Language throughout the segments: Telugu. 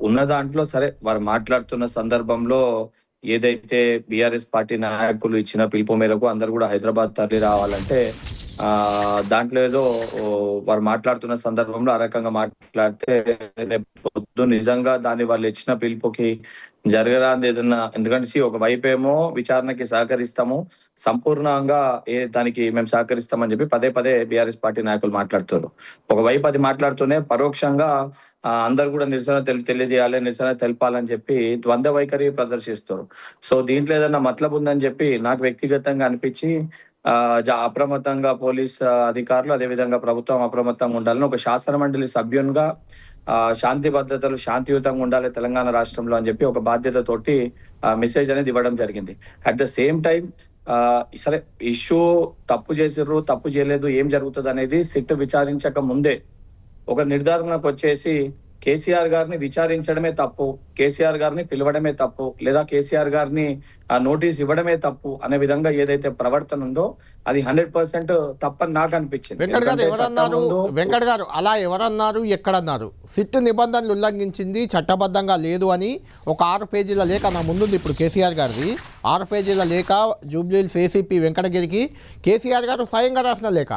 ఉన్న దాంట్లో సరే వారు మాట్లాడుతున్న సందర్భంలో ఏదైతే బీఆర్ఎస్ పార్టీ నాయకులు ఇచ్చిన పిలుపు మేరకు అందరూ కూడా హైదరాబాద్ తరలి రావాలంటే దాంట్లో ఏదో వారు మాట్లాడుతున్న సందర్భంలో ఆ రకంగా మాట్లాడితే రేపు పొద్దున్న నిజంగా దాన్ని వాళ్ళు ఇచ్చిన పిలుపుకి జరగరాంది ఏదన్నా, ఎందుకంటే ఒక వైపు ఏమో విచారణకి సహకరిస్తాము, సంపూర్ణంగా దానికి మేము సహకరిస్తామని చెప్పి పదే పదే బీఆర్ఎస్ పార్టీ నాయకులు మాట్లాడుతారు. ఒకవైపు అది మాట్లాడుతూనే పరోక్షంగా అందరు కూడా నిరసన తెలియజేయాలి, నిరసన తెలపాలని చెప్పి ద్వంద్వ వైఖరి ప్రదర్శిస్తారు. సో దీంట్లో ఏదైనా మతలబు ఉందని చెప్పి నాకు వ్యక్తిగతంగా అనిపించి అప్రమత్తంగా పోలీస్ అధికారులు అదేవిధంగా ప్రభుత్వం అప్రమత్తంగా ఉండాలని ఒక శాసన మండలి సభ్యునిగా శాంతి భద్రతలు శాంతియుతంగా ఉండాలి తెలంగాణ రాష్ట్రంలో అని చెప్పి ఒక బాధ్యతతోటి మెసేజ్ అనేది ఇవ్వడం జరిగింది. అట్ ద సేమ్ టైం సరే ఇష్యూ తప్పు చేసిర్రు తప్పు చేయలేదు ఏం జరుగుతుంది అనేది సిట్ విచారించక ముందే ఒక నిర్ధారణకు వచ్చేసి కేసీఆర్ గారిని విచారించడమే తప్పు, కేసీఆర్ గారిని పిలవడమే తప్పు, లేదా కేసీఆర్ గారిని నోటీస్ ఇవ్వడమే తప్పు అనే విధంగా ఏదైతే ప్రవర్తన ఉందో అది 100% తప్పని నాకు అనిపించింది. వెంకట్ గారు అలా ఎవరన్నారు, ఎక్కడన్నారు? సిట్ నిబంధనలు ఉల్లంఘించింది, చట్టబద్ధంగా లేదు అని ఒక 6 పేజీల లేఖ నా ముందుంది. ఇప్పుడు కేసీఆర్ గారిది 6 పేజీల లేఖ జూబ్లీహిల్స్ ఏసీపీ వెంకటగిరికి కేసీఆర్ గారు స్వయంగా రాసిన లేఖ.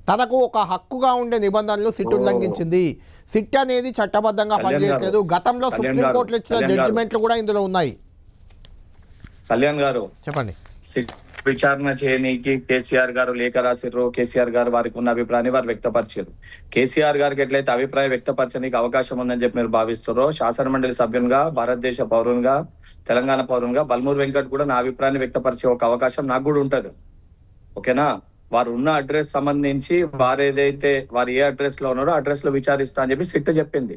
తనకు ఒక హక్కుగా ఉండే నిబంధనలు సిట్ ఉల్లంఘించింది, సిట్ అనేది చట్టబద్ధంగా పనిచేయట్లేదు, గతంలో సుప్రీంకోర్టులో ఇచ్చిన జడ్జిమెంట్లు కూడా ఇందులో ఉన్నాయి. కళ్యాణ్ గారు చెప్పండి. సిట్ విచారణ చేయనీకి కేసీఆర్ గారు లేఖ రాసిర్రు, కేసీఆర్ గారు వారికి ఉన్న అభిప్రాయాన్ని వారు వ్యక్తపరిచారు. కేసీఆర్ గారికి ఎట్లయితే అభిప్రాయం వ్యక్తపరచడానికి అవకాశం ఉందని చెప్పి మీరు భావిస్తారో, శాసన మండలి సభ్యునిగా, భారతదేశ పౌరునిగా, తెలంగాణ పౌరునిగా బల్మూర్ వెంకట్ కూడా నా అభిప్రాయాన్ని వ్యక్తపరిచే ఒక అవకాశం నాకు కూడా ఉంటది. ఓకేనా? వారు ఉన్న అడ్రస్ సంబంధించి వారు ఏ అడ్రస్ లో ఉన్నారో అడ్రస్ లో విచారిస్తా అని చెప్పి సిట్ చెప్పింది.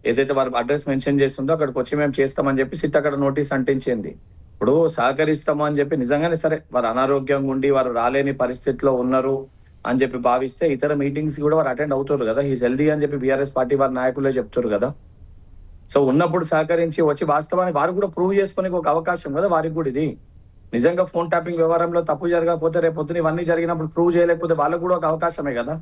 ఏదైతే వారు అడ్రస్ మెన్షన్ చేస్తుందో అక్కడికి వచ్చి మేము చేస్తామని చెప్పి సిట్ అక్కడ నోటీస్ అంటించింది. ఇప్పుడు సహకరిస్తాము అని చెప్పి నిజంగానే సరే వారు అనారోగ్యంగా ఉండి వారు రాలేని పరిస్థితిలో ఉన్నారు అని చెప్పి భావిస్తే ఇతర మీటింగ్స్ కూడా వారు అటెండ్ అవుతారు కదా, హీస్ హెల్దీ అని చెప్పి బీఆర్ఎస్ పార్టీ వారి నాయకులే చెప్తారు కదా. సో ఉన్నప్పుడు సహకరించి వచ్చి వాస్తవానికి వారు కూడా ప్రూవ్ చేసుకునే ఒక అవకాశం కదా వారికి కూడా. ఇది నిజంగా ఫోన్ ట్యాపింగ్ వ్యవహారంలో తప్పు జరగకపోతే రేపు పొద్దున ఇవన్నీ జరిగినప్పుడు ప్రూవ్ చేయలేకపోతే వాళ్ళకు కూడా ఒక అవకాశమే కదా.